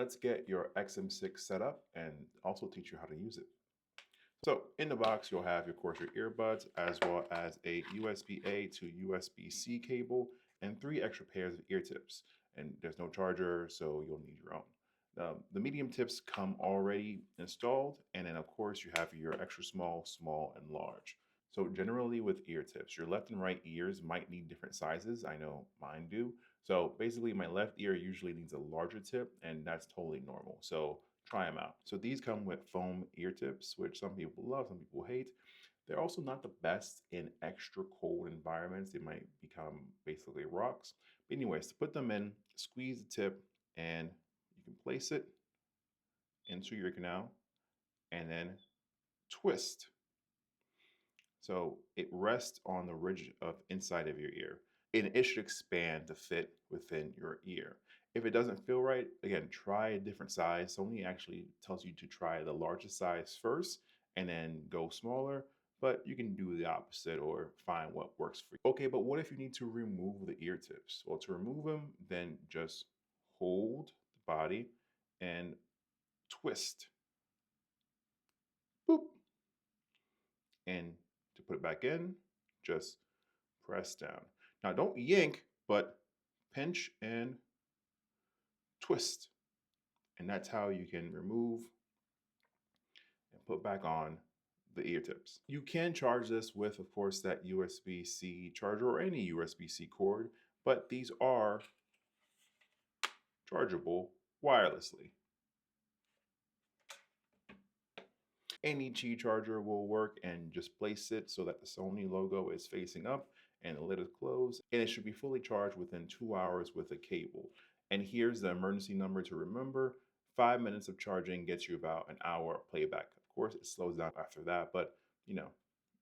let's get your XM6 set up and also teach you how to use it. So in the box, you'll have, of course, your earbuds, as well as a USB-A to USB-C cable and 3 extra pairs of ear tips. And there's no charger, so you'll need your own. The medium tips come already installed, and then of course you have your extra small, small, and large. So generally with ear tips, your left and right ears might need different sizes. I know mine do. So basically my left ear usually needs a larger tip, and that's totally normal. So try them out. So these come with foam ear tips, which some people love, some people hate. They're also not the best in extra cold environments. They might become basically rocks. But anyways, to put them in, squeeze the tip and you can place it into your canal and then twist. So it rests on the ridge of inside of your ear. And it should expand to fit within your ear. If it doesn't feel right, again, try a different size. Sony actually tells you to try the largest size first and then go smaller, but you can do the opposite or find what works for you. Okay, but what if you need to remove the ear tips? Well, to remove them, then just hold the body and twist. Boop. And to put it back in, just press down. Now don't yank, but pinch and twist. And that's how you can remove and put back on the ear tips. You can charge this with, of course, that USB-C charger or any USB-C cord, but these are chargeable wirelessly. Any Qi charger will work, and just place it so that the Sony logo is facing up and the lid is closed, and it should be fully charged within 2 hours with a cable. And here's the emergency number to remember. 5 minutes of charging gets you about an hour of playback. Of course, it slows down after that, but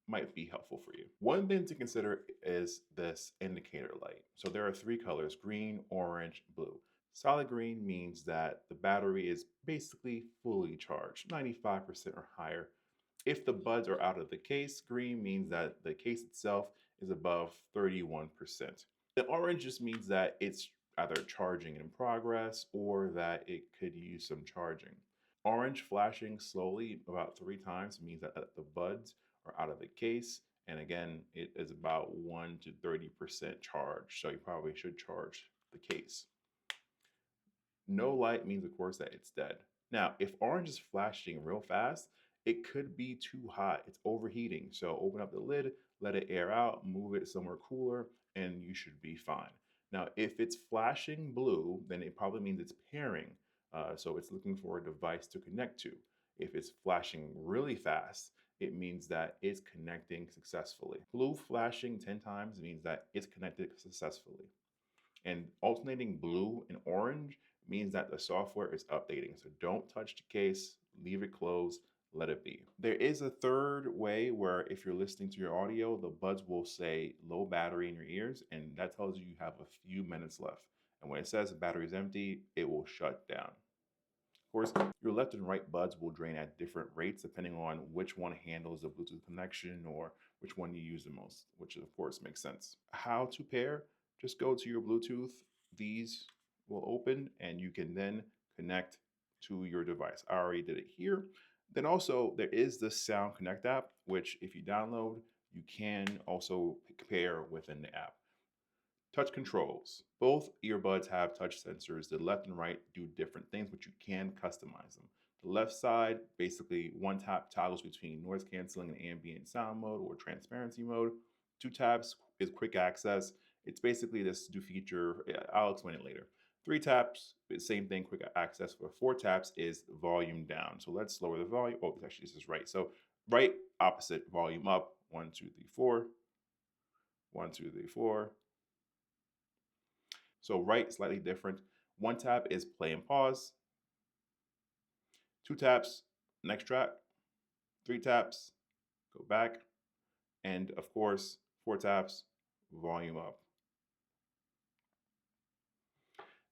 might be helpful for you. One thing to consider is this indicator light. So there are 3 colors: green, orange, blue. Solid green means that the battery is basically fully charged, 95% or higher. If the buds are out of the case, green means that the case itself is above 31%. The orange just means that it's either charging in progress or that it could use some charging. Orange flashing slowly about 3 times means that the buds are out of the case. And again, it is about 1 to 30% charged. So you probably should charge the case. No light means, of course, that it's dead. Now, if orange is flashing real fast, it could be too hot. It's overheating. So open up the lid, let it air out, move it somewhere cooler, and you should be fine. Now, if it's flashing blue, then it probably means it's pairing. So it's looking for a device to connect to. If it's flashing really fast, it means that it's connecting successfully. Blue flashing 10 times means that it's connected successfully. And alternating blue and orange means that the software is updating. So don't touch the case, leave it closed, let it be. There is a third way where if you're listening to your audio, the buds will say low battery in your ears, and that tells you have a few minutes left. And when it says the battery is empty, it will shut down. Of course, your left and right buds will drain at different rates depending on which one handles the Bluetooth connection or which one you use the most, which of course makes sense. How to pair? Just go to your Bluetooth. These will open and you can then connect to your device. I already did it here. Then also there is the Sound Connect app, which if you download, you can also pair within the app. Touch controls. Both earbuds have touch sensors. The left and right do different things, but you can customize them. The left side, basically 1 tap toggles between noise canceling and ambient sound mode or transparency mode. 2 taps is quick access. It's basically this new feature. I'll explain it later. 3 taps, same thing, quick access. For 4 taps is volume down. So let's lower the volume. Oh, actually this is right. So right, opposite, volume up. 1, 2, 3, 4. 1, 2, 3, 4. So right, slightly different. 1 tap is play and pause. 2 taps, next track. 3 taps, go back. And of course, 4 taps, volume up.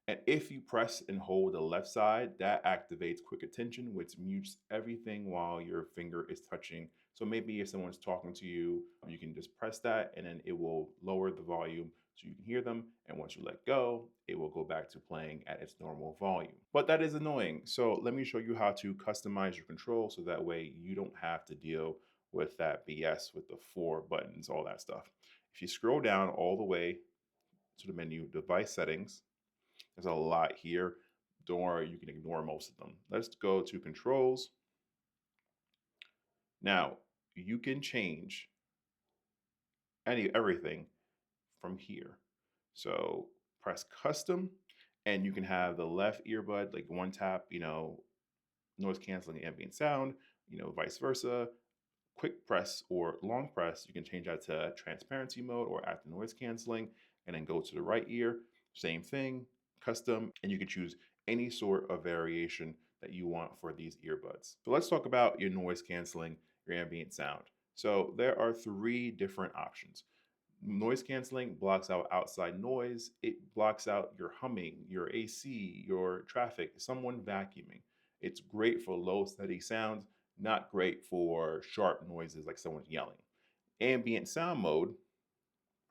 And if you press and hold the left side, that activates quick attention, which mutes everything while your finger is touching. So maybe if someone's talking to you, you can just press that and then it will lower the volume so you can hear them. And once you let go, it will go back to playing at its normal volume. But that is annoying. So let me show you how to customize your control so that way you don't have to deal with that BS with the 4 buttons, all that stuff. If you scroll down all the way to the menu, device settings, there's a lot here. Don't worry, you can ignore most of them. Let's go to controls. Now, you can change everything from here. So press custom and you can have the left earbud, like one tap, noise canceling ambient sound, vice versa. Quick press or long press, you can change that to transparency mode or active noise canceling, and then go to the right ear, same thing, custom, and you can choose any sort of variation that you want for these earbuds. So let's talk about your noise canceling, your ambient sound. So there are 3 different options. Noise canceling blocks out outside noise. It blocks out your humming, your AC, your traffic, someone vacuuming. It's great for low, steady sounds, not great for sharp noises like someone yelling. Ambient sound mode,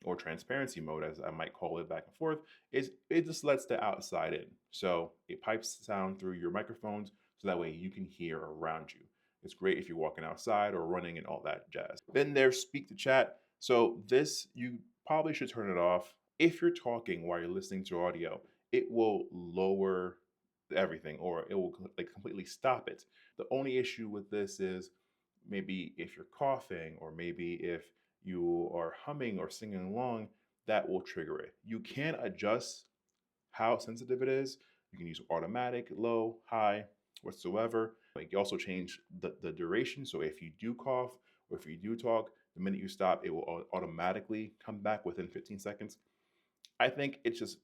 or transparency mode, as I might call it back and forth, is it just lets the outside in. So it pipes sound through your microphones so that way you can hear around you. It's great if you're walking outside or running and all that jazz. Then there's speak to chat. So this, you probably should turn it off. If you're talking while you're listening to audio, it will lower everything or it will like completely stop it. The only issue with this is maybe if you're coughing or maybe if you are humming or singing along, that will trigger it. You can adjust how sensitive it is. You can use automatic, low, high, whatsoever. You can also change the duration. So if you do cough or if you do talk, the minute you stop, it will automatically come back within 15 seconds. I think it's just,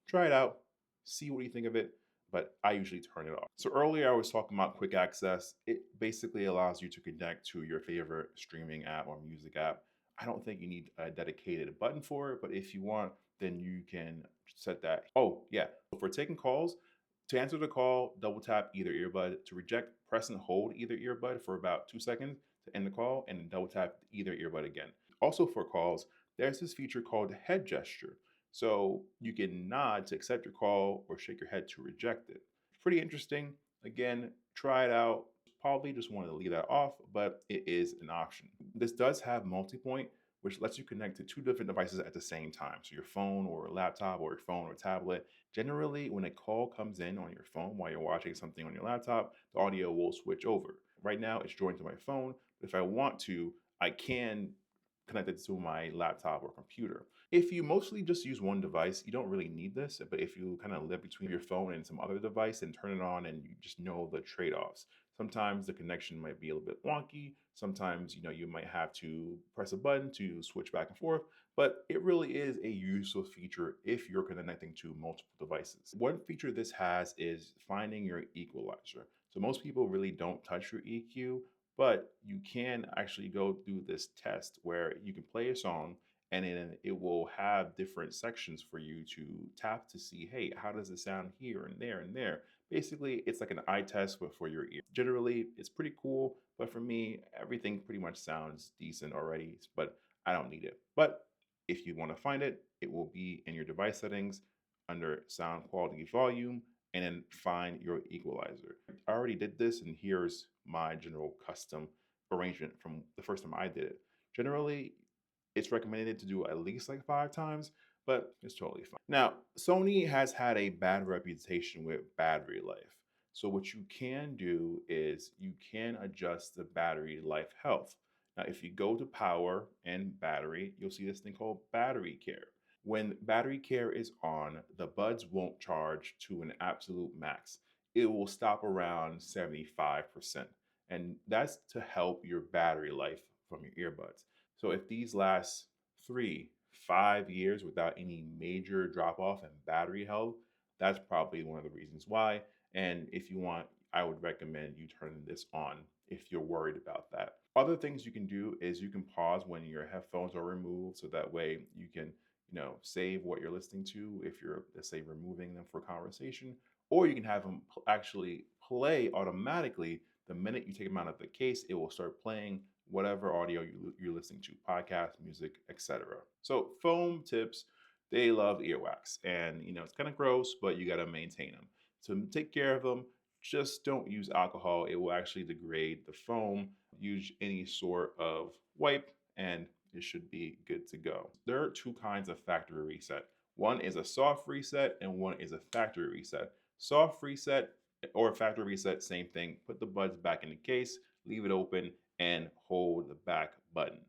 try it out, see what you think of it, but I usually turn it off. So earlier I was talking about quick access. It basically allows you to connect to your favorite streaming app or music app. I don't think you need a dedicated button for it, but if you want, then you can set that. Oh, yeah. For taking calls, to answer the call, double tap either earbud. To reject, press and hold either earbud for about 2 seconds to end the call, and then double tap either earbud again. Also for calls, there's this feature called head gesture. So you can nod to accept your call or shake your head to reject it. Pretty interesting. Again, try it out. Probably just wanted to leave that off, but it is an option. This does have multipoint, which lets you connect to 2 different devices at the same time. So your phone or a laptop or your phone or tablet. Generally, when a call comes in on your phone while you're watching something on your laptop, the audio will switch over. Right now, it's joined to my phone, but if I want to, I can connect it to my laptop or computer. If you mostly just use one device, you don't really need this, but if you kind of live between your phone and some other device and turn it on and you just know the trade-offs. Sometimes the connection might be a little bit wonky. Sometimes, you might have to press a button to switch back and forth, but it really is a useful feature if you're connecting to multiple devices. One feature this has is finding your equalizer. So most people really don't touch your EQ, but you can actually go through this test where you can play a song and then it will have different sections for you to tap to see, hey, how does it sound here and there and there? Basically, it's like an eye test but for your ear. Generally, it's pretty cool, but for me, everything pretty much sounds decent already, but I don't need it. But if you want to find it, it will be in your device settings under sound quality volume and then find your equalizer. I already did this and here's my general custom arrangement from the first time I did it. Generally, it's recommended to do at least like 5 times, but it's totally fine. Now, Sony has had a bad reputation with battery life. So what you can do is you can adjust the battery life health. Now, if you go to power and battery, you'll see this thing called battery care. When battery care is on, the buds won't charge to an absolute max. It will stop around 75%. And that's to help your battery life from your earbuds. So if these last 3, 5 years without any major drop off in battery health, that's probably one of the reasons why. And if you want, I would recommend you turn this on if you're worried about that. Other things you can do is you can pause when your headphones are removed so that way you can, save what you're listening to if you're, let's say, removing them for conversation, or you can have them actually play automatically. The minute you take them out of the case, it will start playing whatever audio you're listening to, podcast, music, etc. So foam tips, they love earwax, and it's kind of gross, but you got to maintain them. So take care of them. Just don't use alcohol. It will actually degrade the foam. Use any sort of wipe and it should be good to go. There are two kinds of factory reset. One is a soft reset and one is a factory reset. Soft reset or factory reset, same thing. Put the buds back in the case, leave it open, and hold the back button.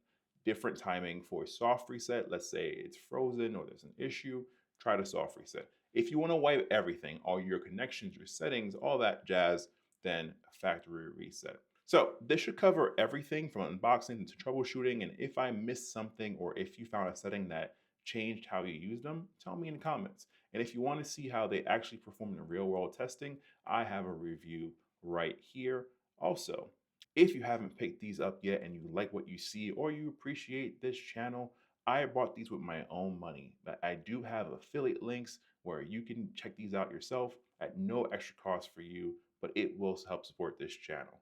Different timing for soft reset. Let's say it's frozen or there's an issue, try the soft reset. If you want to wipe everything, all your connections, your settings, all that jazz, then factory reset. So this should cover everything from unboxing to troubleshooting. And if I missed something or if you found a setting that changed how you use them, tell me in the comments. And if you want to see how they actually perform in real world testing, I have a review right here. Also, if you haven't picked these up yet and you like what you see or you appreciate this channel, I bought these with my own money, but I do have affiliate links where you can check these out yourself at no extra cost for you, but it will help support this channel.